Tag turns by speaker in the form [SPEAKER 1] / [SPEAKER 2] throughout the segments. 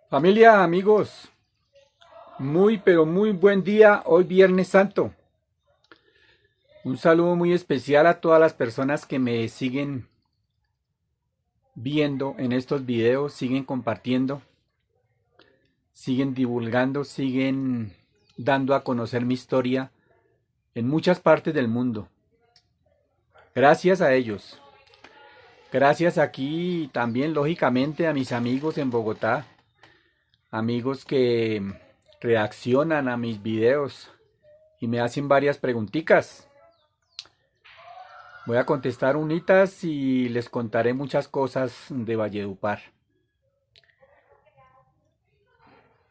[SPEAKER 1] Familia, amigos, muy pero muy buen día hoy Viernes Santo. Un saludo muy especial a todas las personas que me siguen viendo en estos videos, siguen compartiendo, siguen divulgando, siguen dando a conocer mi historia en muchas partes del mundo. Gracias a ellos. Gracias aquí también, lógicamente, a mis amigos en Bogotá, amigos que reaccionan a mis videos y me hacen varias preguntitas. Voy a contestar unitas y les contaré muchas cosas de Valledupar.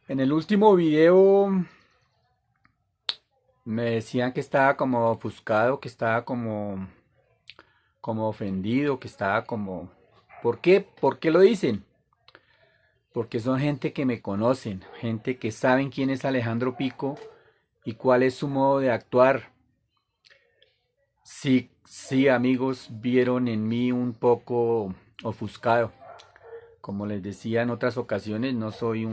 [SPEAKER 1] En el último video me decían que estaba como ofuscado, que estaba como ofendido, que estaba como... ¿Por qué? ¿Por qué lo dicen? Porque son gente que me conocen, gente que saben quién es Alejandro Pico y cuál es su modo de actuar. Sí, sí, amigos, vieron en mí un poco ofuscado. Como les decía en otras ocasiones, no soy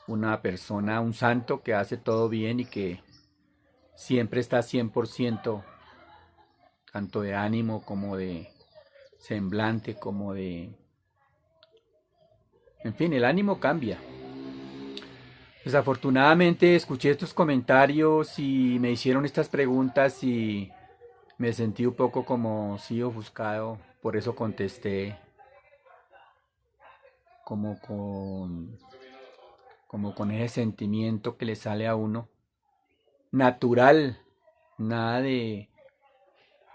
[SPEAKER 1] una persona, un santo que hace todo bien y que siempre está 100%, tanto de ánimo como de semblante, como de... En fin, el ánimo cambia. Desafortunadamente escuché estos comentarios y me hicieron estas preguntas y me sentí un poco como sí ofuscado, por eso contesté como como con ese sentimiento que le sale a uno, natural, nada de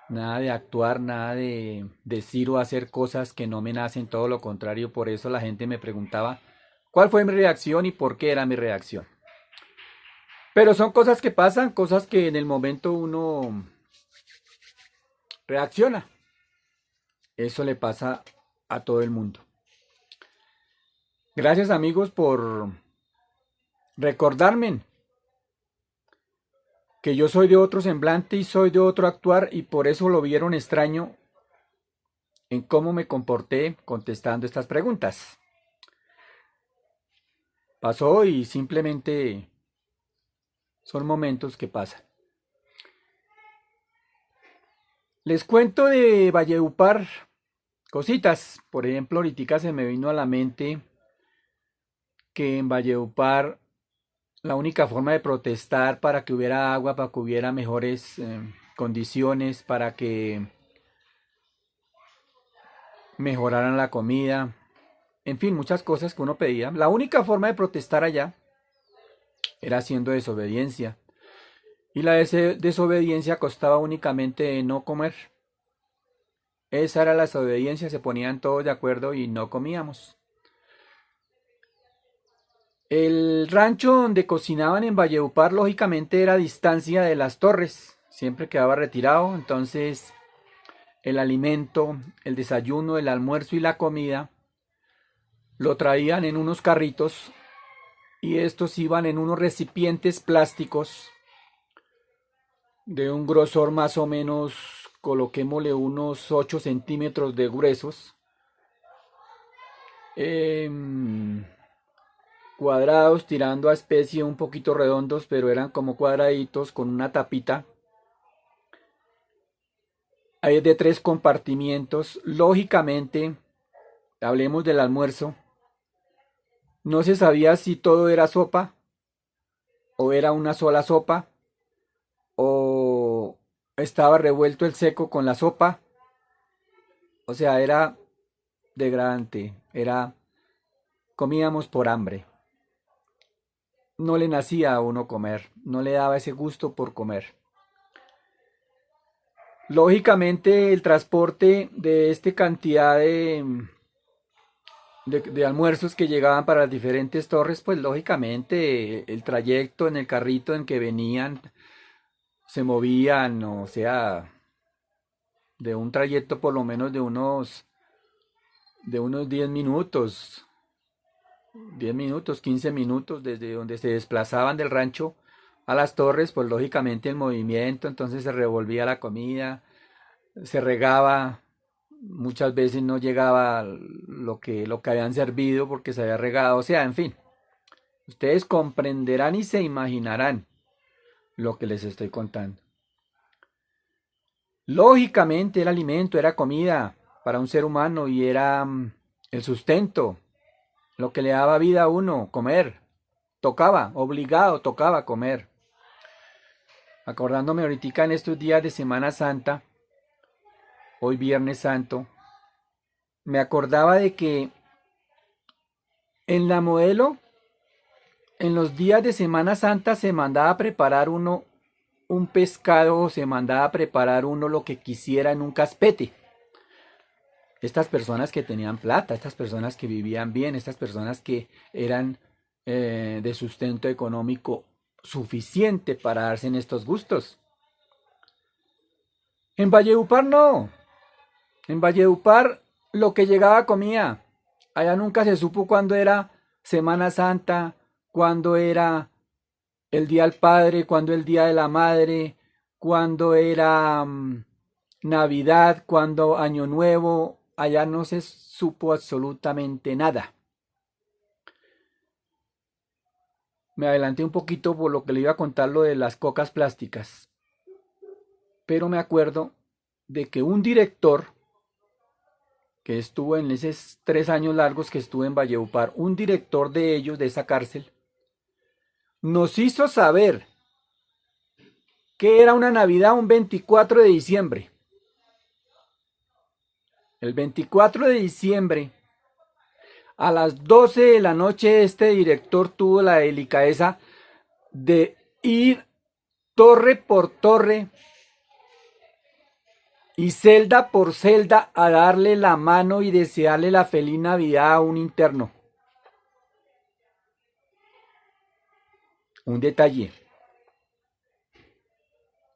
[SPEAKER 1] nada de actuar, nada de decir o hacer cosas que no me nacen, todo lo contrario. Por eso la gente me preguntaba cuál fue mi reacción y por qué era mi reacción. Pero son cosas que pasan, cosas que en el momento uno reacciona. Eso le pasa a todo el mundo. Gracias amigos por recordarme que yo soy de otro semblante y soy de otro actuar y por eso lo vieron extraño en cómo me comporté contestando estas preguntas. Pasó y simplemente son momentos que pasan. Les cuento de Valledupar cositas. Por ejemplo, ahorita se me vino a la mente que en Valledupar la única forma de protestar para que hubiera agua, para que hubiera mejores condiciones, para que mejoraran la comida, en fin, muchas cosas que uno pedía. La única forma de protestar allá era haciendo desobediencia. Y la desobediencia costaba únicamente no comer. Esa era la desobediencia, se ponían todos de acuerdo y no comíamos. El rancho donde cocinaban en Valledupar, lógicamente, era a distancia de las torres. Siempre quedaba retirado, entonces el alimento, el desayuno, el almuerzo y la comida lo traían en unos carritos y estos iban en unos recipientes plásticos de un grosor más o menos, coloquémosle unos 8 centímetros de gruesos, em, cuadrados tirando a especie un poquito redondos, pero eran como cuadraditos con una tapita. Hay de 3 compartimientos. Lógicamente, hablemos del almuerzo. No se sabía si todo era sopa o era una sola sopa o estaba revuelto el seco con la sopa. O sea, era degradante. Comíamos por hambre. No le nacía a uno comer. No le daba ese gusto por comer. Lógicamente, el transporte de esta cantidad de almuerzos que llegaban para las diferentes torres, pues lógicamente el trayecto en el carrito en que venían se movían, o sea, de un trayecto por lo menos de unos 10 minutos, 10 minutos, 15 minutos desde donde se desplazaban del rancho a las torres, pues lógicamente el movimiento, entonces se revolvía la comida, se regaba, muchas veces no llegaba lo que habían servido porque se había regado, o sea, en fin, ustedes comprenderán y se imaginarán lo que les estoy contando. Lógicamente el alimento era comida para un ser humano y era el sustento, lo que le daba vida a uno, comer. Tocaba, obligado, tocaba comer. Acordándome ahorita en estos días de Semana Santa, hoy Viernes Santo, me acordaba de que en la Modelo, en los días de Semana Santa se mandaba a preparar uno un pescado o se mandaba a preparar uno lo que quisiera en un caspete. Estas personas que tenían plata, estas personas que vivían bien, estas personas que eran de sustento económico suficiente para darse en estos gustos. En Valledupar no. En Valledupar lo que llegaba comía. Allá nunca se supo cuándo era Semana Santa, cuándo era el Día del Padre, cuándo el Día de la Madre, cuándo era Navidad, cuándo Año Nuevo. Allá no se supo absolutamente nada. Me adelanté un poquito por lo que le iba a contar lo de las cocas plásticas. Pero me acuerdo de que un director que estuvo en esos 3 años largos que estuve en Valledupar, un director de ellos, de esa cárcel, nos hizo saber que era una Navidad un 24 de diciembre. El 24 de diciembre, a las 12 de la noche, este director tuvo la delicadeza de ir torre por torre y celda por celda a darle la mano y desearle la feliz Navidad a un interno. Un detalle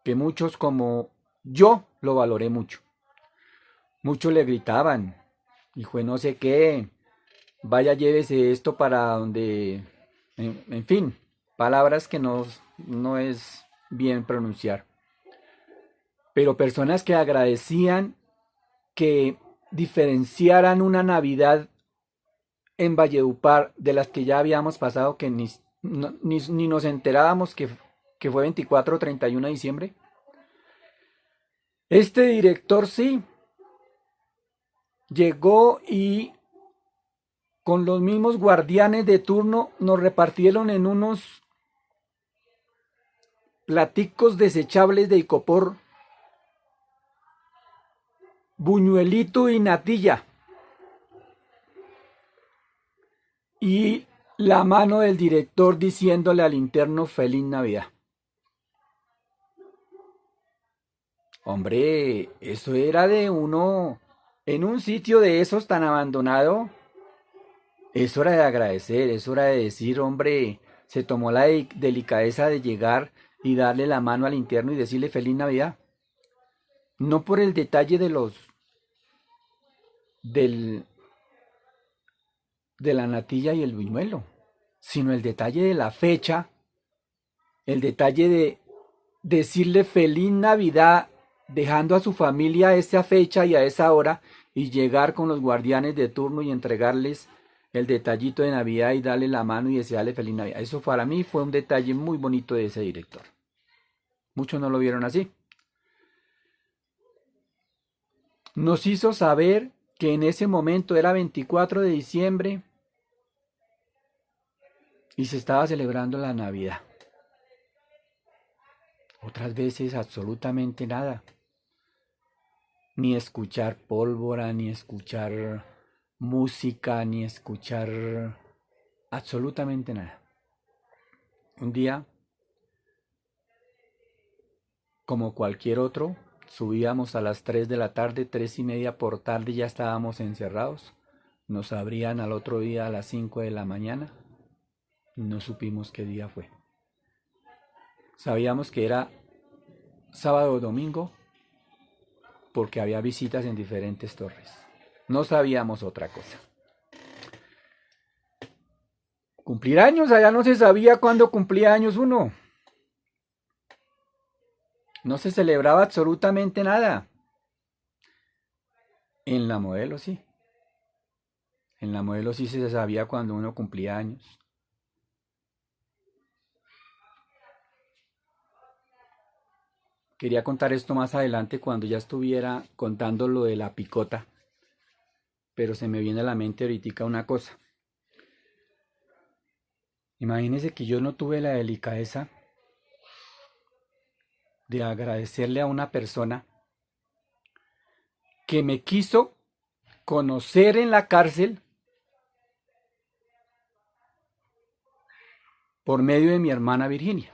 [SPEAKER 1] que muchos como yo lo valoré mucho. Muchos le gritaban, hijo de no sé qué, vaya llévese esto para donde, en fin, palabras que no es bien pronunciar. Pero personas que agradecían que diferenciaran una Navidad en Valledupar de las que ya habíamos pasado, que ni nos enterábamos que fue 24 o 31 de diciembre. Este director sí llegó y con los mismos guardianes de turno nos repartieron en unos platicos desechables de icopor, buñuelito y natilla. Y la mano del director diciéndole al interno feliz Navidad. Hombre, eso era de uno en un sitio de esos tan abandonado. Es hora de agradecer, es hora de decir, hombre, se tomó la delicadeza de llegar y darle la mano al interno y decirle feliz Navidad. No por el detalle del, de la natilla y el buñuelo, sino el detalle de la fecha, el detalle de decirle feliz Navidad, dejando a su familia a esa fecha y a esa hora y llegar con los guardianes de turno y entregarles el detallito de Navidad y darle la mano y desearle feliz Navidad. Eso para mí fue un detalle muy bonito de ese director. Muchos no lo vieron así. Nos hizo saber que en ese momento era 24 de diciembre y se estaba celebrando la Navidad. Otras veces absolutamente nada. Ni escuchar pólvora, ni escuchar música, ni escuchar absolutamente nada. Un día, como cualquier otro, subíamos a las 3 de la tarde, 3:30 por tarde ya estábamos encerrados. Nos abrían al otro día a las 5 de la mañana y no supimos qué día fue. Sabíamos que era sábado o domingo porque había visitas en diferentes torres. No sabíamos otra cosa. Cumplir años, allá no se sabía cuándo cumplía años uno. No se celebraba absolutamente nada. En la modelo sí. En la modelo sí se sabía cuando uno cumplía años. Quería contar esto más adelante cuando ya estuviera contando lo de la picota, pero se me viene a la mente ahorita una cosa. Imagínese que yo no tuve la delicadeza de agradecerle a una persona que me quiso conocer en la cárcel por medio de mi hermana Virginia.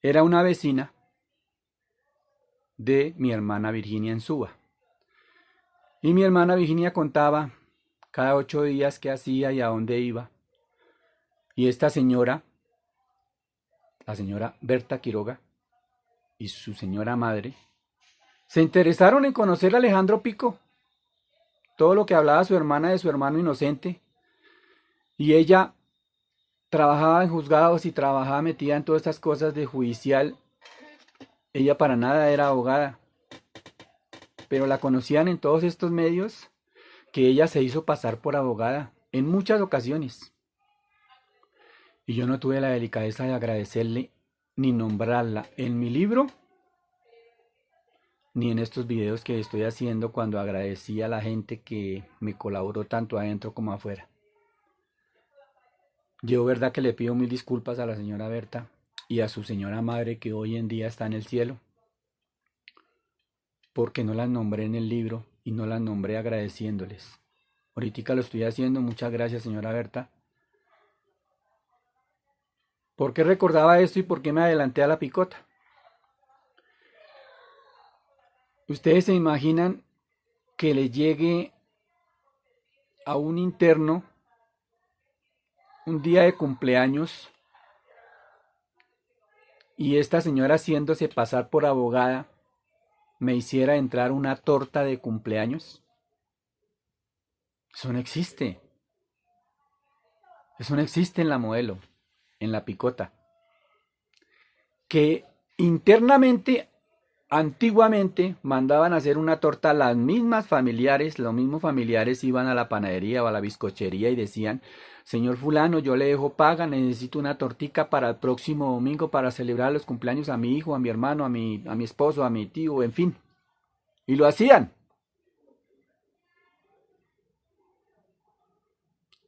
[SPEAKER 1] Era una vecina de mi hermana Virginia en Suba. Y mi hermana Virginia contaba cada 8 días qué hacía y a dónde iba. Y esta señora, la señora Berta Quiroga y su señora madre, se interesaron en conocer a Alejandro Pico, todo lo que hablaba su hermana de su hermano inocente. Y ella trabajaba en juzgados y trabajaba metida en todas estas cosas de judicial. Ella para nada era abogada, pero la conocían en todos estos medios que ella se hizo pasar por abogada en muchas ocasiones. Y yo no tuve la delicadeza de agradecerle ni nombrarla en mi libro, ni en estos videos que estoy haciendo cuando agradecí a la gente que me colaboró tanto adentro como afuera. Yo verdad que le pido mil disculpas a la señora Berta y a su señora madre que hoy en día está en el cielo, porque no las nombré en el libro y no las nombré agradeciéndoles. Ahorita lo estoy haciendo, muchas gracias señora Berta. ¿Por qué recordaba esto y por qué me adelanté a la picota? Ustedes se imaginan que le llegue a un interno un día de cumpleaños y esta señora haciéndose pasar por abogada me hiciera entrar una torta de cumpleaños. Eso no existe. Eso no existe en la modelo, en la picota. Que internamente, antiguamente, mandaban a hacer una torta las mismas familiares, los mismos familiares iban a la panadería o a la bizcochería y decían, señor fulano, yo le dejo paga, necesito una tortica para el próximo domingo para celebrar los cumpleaños a mi hijo, a mi hermano, a mi esposo, a mi tío, en fin. Y lo hacían.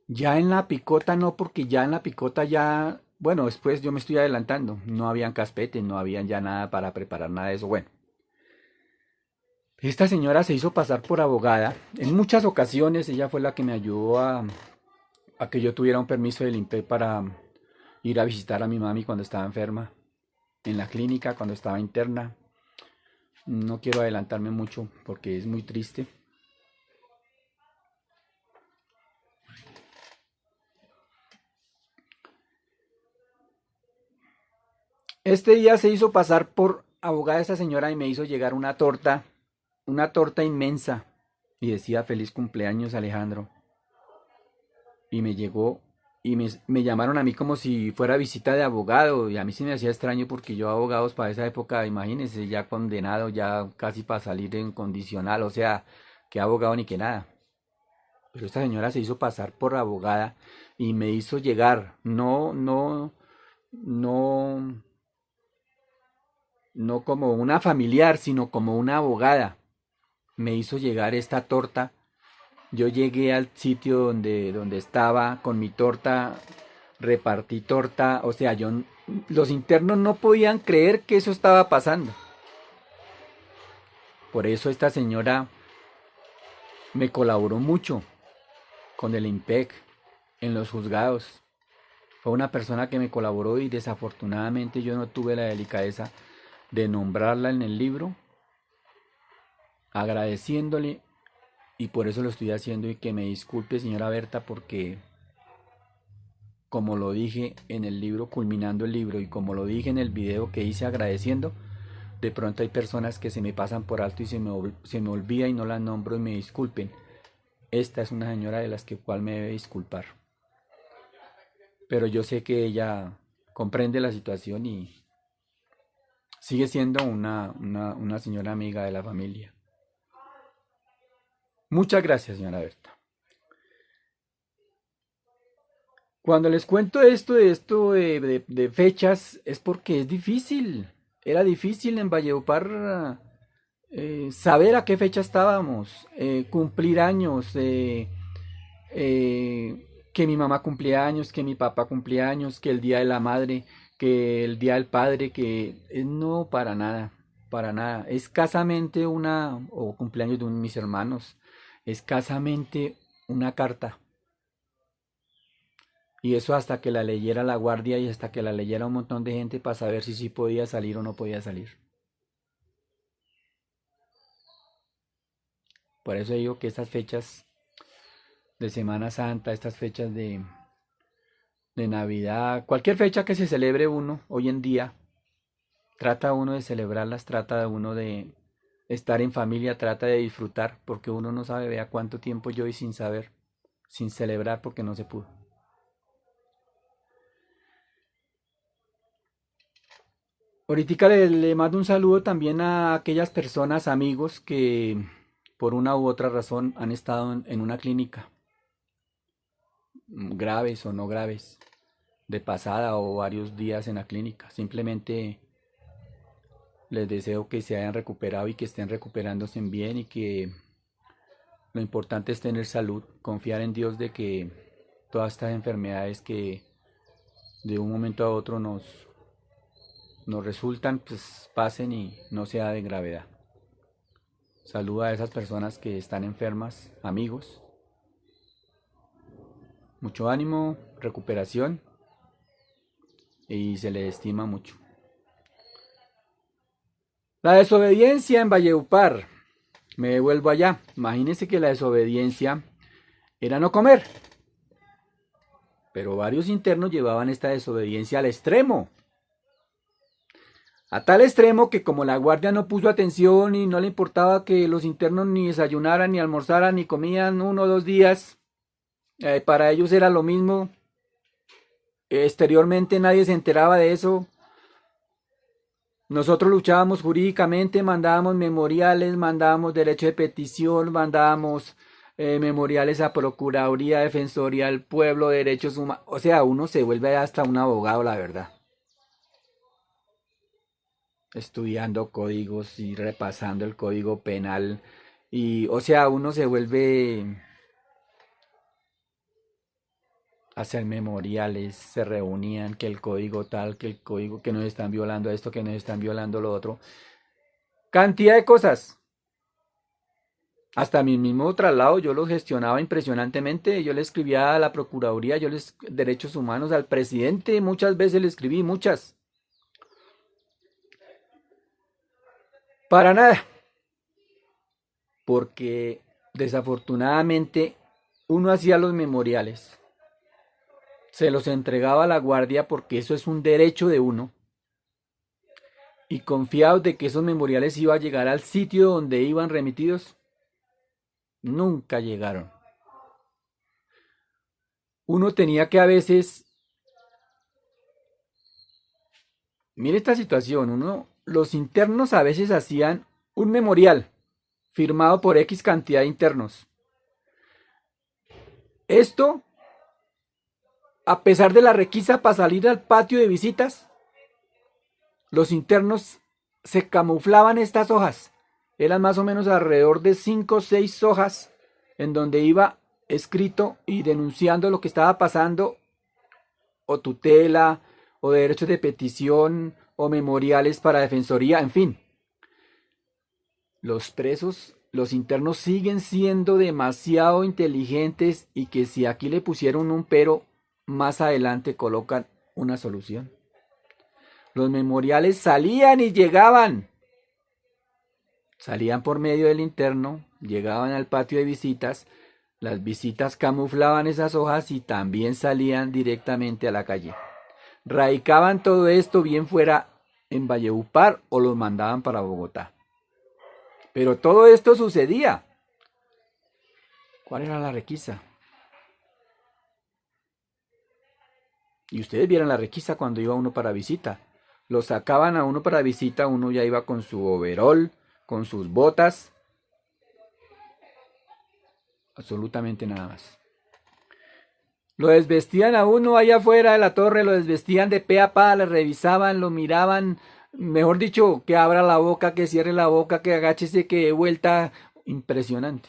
[SPEAKER 1] Ya en la picota no, porque ya en la picota ya, bueno, después yo me estoy adelantando, no habían caspetes, no habían ya nada para preparar nada de eso. Bueno, esta señora se hizo pasar por abogada. En muchas ocasiones ella fue la que me ayudó a que yo tuviera un permiso del INPE para ir a visitar a mi mami cuando estaba enferma, en la clínica, cuando estaba interna. No quiero adelantarme mucho porque es muy triste. Este día se hizo pasar por abogada esta señora y me hizo llegar una torta inmensa. Y decía feliz cumpleaños Alejandro. Y me llegó y me llamaron a mí como si fuera visita de abogado. Y a mí se me hacía extraño porque yo abogados para esa época, imagínense, ya condenado, ya casi para salir en condicional. O sea, que abogado ni que nada. Pero esta señora se hizo pasar por abogada y me hizo llegar. No, no como una familiar, sino como una abogada. Me hizo llegar esta torta. Yo llegué al sitio donde estaba con mi torta, repartí torta, o sea, los internos no podían creer que eso estaba pasando. Por eso esta señora me colaboró mucho con el IMPEC en los juzgados. Fue una persona que me colaboró y desafortunadamente yo no tuve la delicadeza de nombrarla en el libro, agradeciéndole, y por eso lo estoy haciendo. Y que me disculpe señora Berta, porque como lo dije en el libro, culminando el libro, y como lo dije en el video que hice agradeciendo, de pronto hay personas que se me pasan por alto y se me olvida y no las nombro y me disculpen. Esta es una señora de las que cual me debe disculpar. Pero yo sé que ella comprende la situación y sigue siendo una señora amiga de la familia. Muchas gracias, señora Berta. Cuando les cuento de fechas, es porque es difícil. Era difícil en Valledupar saber a qué fecha estábamos, cumplir años, que mi mamá cumplía años, que mi papá cumplía años, que el día de la madre, que el día del padre, no, para nada, para nada. Escasamente o cumpleaños de mis hermanos, escasamente una carta. Y eso hasta que la leyera la guardia y hasta que la leyera un montón de gente para saber si sí podía salir o no podía salir. Por eso digo que estas fechas de Semana Santa, estas fechas de Navidad, cualquier fecha que se celebre uno hoy en día, trata uno de celebrarlas, trata uno de estar en familia, trata de disfrutar, porque uno no sabe, vea cuánto tiempo yo y sin saber, sin celebrar porque no se pudo. Ahorita le mando un saludo también a aquellas personas, amigos, que por una u otra razón han estado en una clínica, graves o no graves, de pasada o varios días en la clínica. Simplemente les deseo que se hayan recuperado y que estén recuperándose bien y que lo importante es tener salud, confiar en Dios de que todas estas enfermedades que de un momento a otro nos resultan, pues pasen y no sea de gravedad. Saluda a esas personas que están enfermas, amigos. Mucho ánimo, recuperación y se le estima mucho. La desobediencia en Valledupar. Me devuelvo allá. Imagínense que la desobediencia era no comer. Pero varios internos llevaban esta desobediencia al extremo. A tal extremo que como la guardia no puso atención y no le importaba que los internos ni desayunaran, ni almorzaran, ni comían 1 o 2 días, para ellos era lo mismo. Exteriormente nadie se enteraba de eso. Nosotros luchábamos jurídicamente, mandábamos memoriales, mandábamos derecho de petición, mandábamos memoriales a Procuraduría, Defensoría del Pueblo, Derechos Humanos. O sea, uno se vuelve hasta un abogado, la verdad. Estudiando códigos y repasando el código penal. Y, o sea, uno se vuelve a hacer memoriales, se reunían, que el código tal, que el código que nos están violando esto, que nos están violando lo otro. Cantidad de cosas. Hasta mi mismo traslado yo lo gestionaba impresionantemente. Yo le escribía a la Procuraduría, Derechos Humanos, al presidente, muchas veces le escribí, muchas. Para nada. Porque desafortunadamente uno hacía los memoriales, se los entregaba a la guardia porque eso es un derecho de uno. Y confiados de que esos memoriales iban a llegar al sitio donde iban remitidos, nunca llegaron. Uno tenía que a veces, mire esta situación, los internos a veces hacían un memorial firmado por X cantidad de internos. Esto, a pesar de la requisa para salir al patio de visitas, los internos se camuflaban estas hojas. Eran más o menos alrededor de 5 o 6 hojas en donde iba escrito y denunciando lo que estaba pasando, o tutela, o derechos de petición, o memoriales para defensoría, en fin. Los presos, los internos siguen siendo demasiado inteligentes y que si aquí le pusieron un pero, más adelante colocan una solución. Los memoriales salían y llegaban. Salían por medio del interno, llegaban al patio de visitas, las visitas camuflaban esas hojas y también salían directamente a la calle. Radicaban todo esto bien fuera en Valledupar o los mandaban para Bogotá. Pero todo esto sucedía. ¿Cuál era la requisa? Y ustedes vieron la requisa cuando iba uno para visita. lo sacaban a uno para visita, uno ya iba con su overol, con sus botas, absolutamente nada más. Lo desvestían a uno allá afuera de la torre, lo desvestían de pe a pa, le revisaban, lo miraban, mejor dicho, que abra la boca, que cierre la boca, que agáchese, que dé vuelta, impresionante.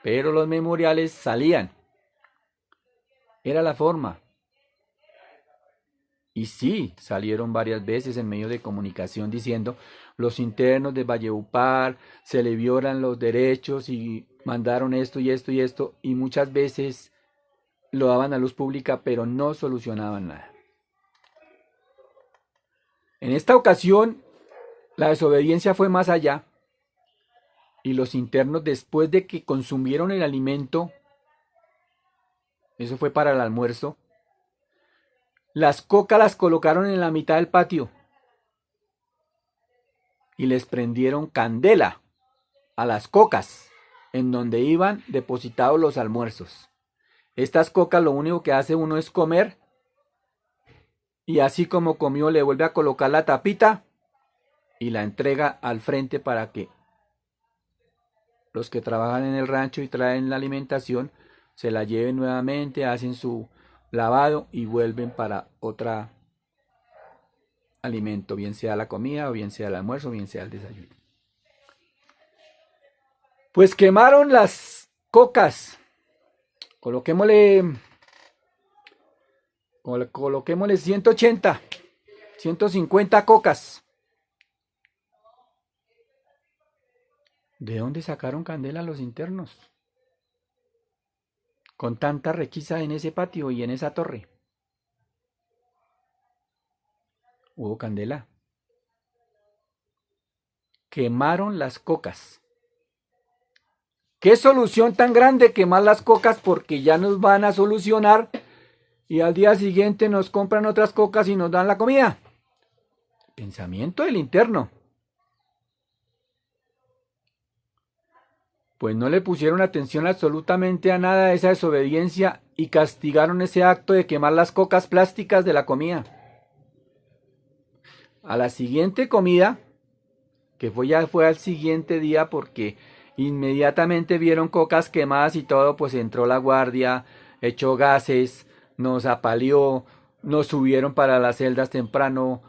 [SPEAKER 1] Pero los memoriales salían, era la forma. Y sí, salieron varias veces en medios de comunicación diciendo los internos de Valledupar se le violan los derechos y mandaron esto y esto y esto, y muchas veces lo daban a luz pública, pero no solucionaban nada. En esta ocasión, la desobediencia fue más allá, y los internos, después de que consumieron el alimento, eso fue para el almuerzo, las cocas las colocaron en la mitad del patio y les prendieron candela a las cocas en donde iban depositados los almuerzos. Estas cocas lo único que hace uno es comer, y así como comió le vuelve a colocar la tapita y la entrega al frente para que los que trabajan en el rancho y traen la alimentación se la lleven nuevamente, hacen su lavado y vuelven para otro alimento, bien sea la comida, o bien sea el almuerzo, o bien sea el desayuno. Pues quemaron las cocas. Coloquémosle 180, 150 cocas. ¿De dónde sacaron candela los internos? Con tanta requisa en ese patio y en esa torre. Hubo candela. Quemaron las cocas. ¿Qué solución tan grande quemar las cocas? Porque ya nos van a solucionar y al día siguiente nos compran otras cocas y nos dan la comida. Pensamiento del interno. Pues no le pusieron atención absolutamente a nada de esa desobediencia y castigaron ese acto de quemar las cocas plásticas de la comida. A la siguiente comida, que ya fue al siguiente día porque inmediatamente vieron cocas quemadas y todo, pues entró la guardia, echó gases, nos apaleó, nos subieron para las celdas temprano,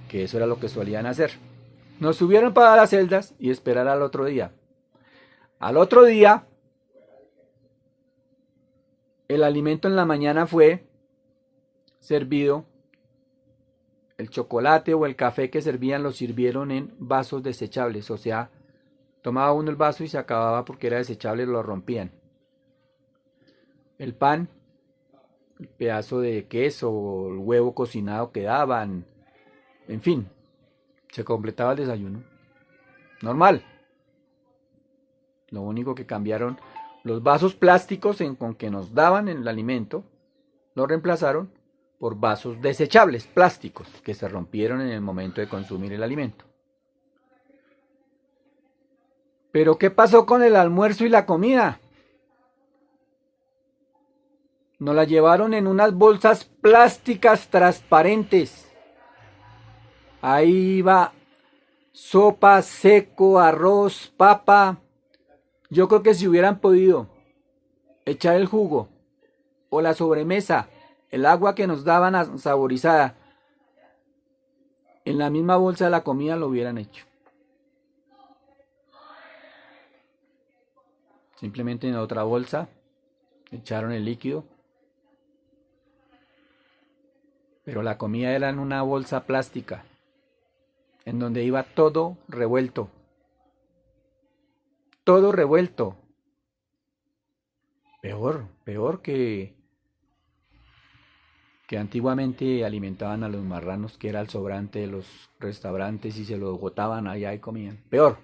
[SPEAKER 1] que eso era lo que solían hacer. Nos subieron para las celdas y esperar al otro día. Al otro día, el alimento en la mañana fue servido, el chocolate o el café que servían lo sirvieron en vasos desechables, o sea, tomaba uno el vaso y se acababa porque era desechable, lo rompían. El pan, el pedazo de queso, el huevo cocinado que daban, en fin, se completaba el desayuno. Normal. Lo único que cambiaron, los vasos plásticos con que nos daban el alimento, lo reemplazaron por vasos desechables, plásticos, que se rompieron en el momento de consumir el alimento. Pero ¿qué pasó con el almuerzo y la comida? Nos la llevaron en unas bolsas plásticas transparentes. Ahí va sopa, seco, arroz, papa. Yo creo que si hubieran podido echar el jugo o la sobremesa, el agua que nos daban saborizada, en la misma bolsa de la comida lo hubieran hecho. Simplemente en otra bolsa echaron el líquido, pero la comida era en una bolsa plástica, en donde iba todo revuelto. Todo revuelto. Peor que antiguamente alimentaban a los marranos, que era el sobrante de los restaurantes y se lo botaban allá y comían. Peor.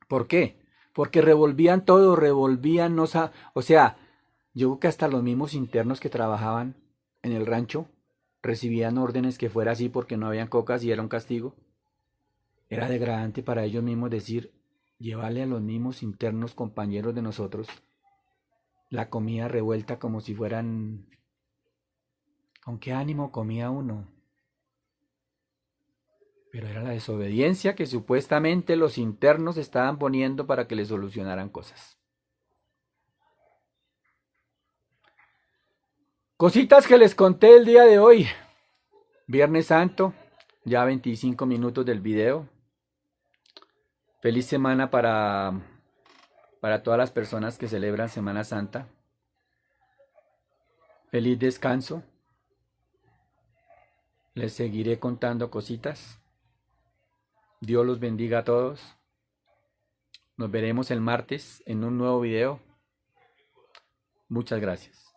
[SPEAKER 1] ¿Por qué? Porque revolvían todo, revolvían, o sea, yo creo que hasta los mismos internos que trabajaban en el rancho recibían órdenes que fuera así porque no habían cocas y era un castigo. Era degradante para ellos mismos decir, llevarle a los mismos internos compañeros de nosotros la comida revuelta como si fueran ¿Con qué ánimo comía uno? Pero era la desobediencia que supuestamente los internos estaban poniendo para que le solucionaran cosas. Cositas que les conté el día de hoy. Viernes Santo, ya 25 minutos del video. Feliz semana para todas las personas que celebran Semana Santa. Feliz descanso. Les seguiré contando cositas. Dios los bendiga a todos. Nos veremos el martes en un nuevo video. Muchas gracias.